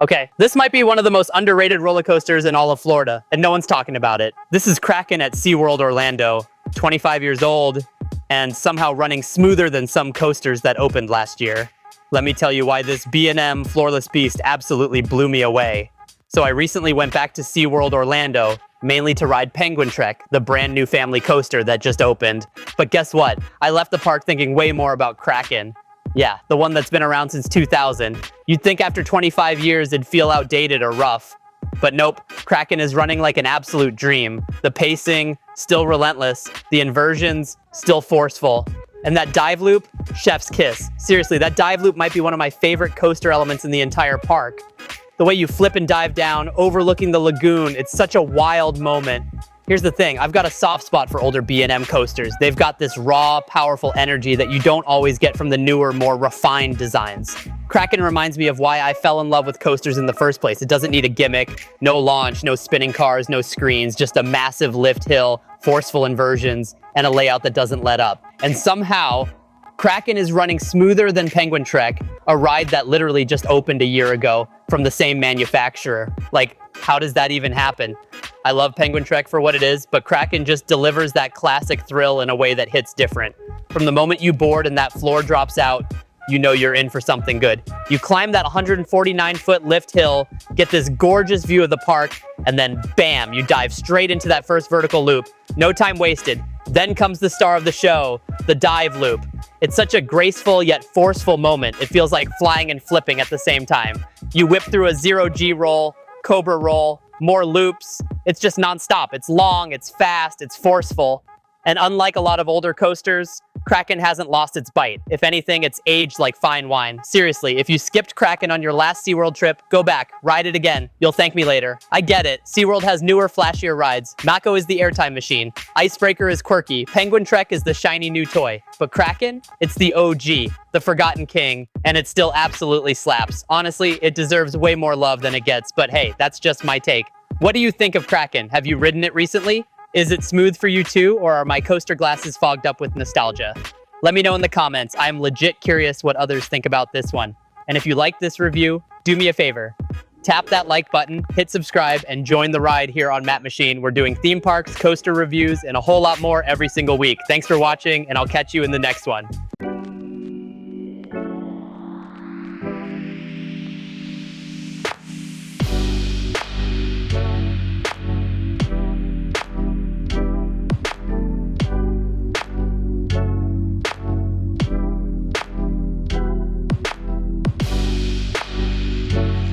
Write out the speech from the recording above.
Okay, this might be one of the most underrated roller coasters in all of Florida, and no one's talking about it. This is Kraken at SeaWorld Orlando, 25 years old, and somehow running smoother than some coasters that opened last year. Let me tell you why this B&M floorless beast absolutely blew me away. So I recently went back to SeaWorld Orlando, mainly to ride Penguin Trek, the brand new family coaster that just opened. But guess what? I left the park thinking way more about Kraken. Yeah, the one that's been around since 2000. You'd think after 25 years it'd feel outdated or rough. But nope, Kraken is running like an absolute dream. The pacing, still relentless. The inversions, still forceful. And that dive loop, chef's kiss. Seriously, that dive loop might be one of my favorite coaster elements in the entire park. The way you flip and dive down, overlooking the lagoon, it's such a wild moment. Here's the thing, I've got a soft spot for older B&M coasters. They've got this raw, powerful energy that you don't always get from the newer, more refined designs. Kraken reminds me of why I fell in love with coasters in the first place. It doesn't need a gimmick, no launch, no spinning cars, no screens, just a massive lift hill, forceful inversions, and a layout that doesn't let up. And somehow, Kraken is running smoother than Penguin Trek, a ride that literally just opened a year ago from the same manufacturer. Like, how does that even happen? I love Penguin Trek for what it is, but Kraken just delivers that classic thrill in a way that hits different. From the moment you board and that floor drops out, you know you're in for something good. You climb that 149-foot lift hill, get this gorgeous view of the park, and then bam, you dive straight into that first vertical loop. No time wasted. Then comes the star of the show, the dive loop. It's such a graceful yet forceful moment. It feels like flying and flipping at the same time. You whip through a zero-G roll, cobra roll, more loops. It's just nonstop. It's long, it's fast, it's forceful. And unlike a lot of older coasters, Kraken hasn't lost its bite. If anything, it's aged like fine wine. Seriously, if you skipped Kraken on your last SeaWorld trip, go back, ride it again. You'll thank me later. I get it. SeaWorld has newer, flashier rides. Mako is the airtime machine. Icebreaker is quirky. Penguin Trek is the shiny new toy. But Kraken? It's the OG, the forgotten king, and it still absolutely slaps. Honestly, it deserves way more love than it gets, but hey, that's just my take. What do you think of Kraken? Have you ridden it recently? Is it smooth for you too, or are my coaster glasses fogged up with nostalgia? Let me know in the comments. I'm legit curious what others think about this one. And if you like this review, do me a favor. Tap that like button, hit subscribe, and join the ride here on Matt Machine. We're doing theme parks, coaster reviews, and a whole lot more every single week. Thanks for watching, and I'll catch you in the next one.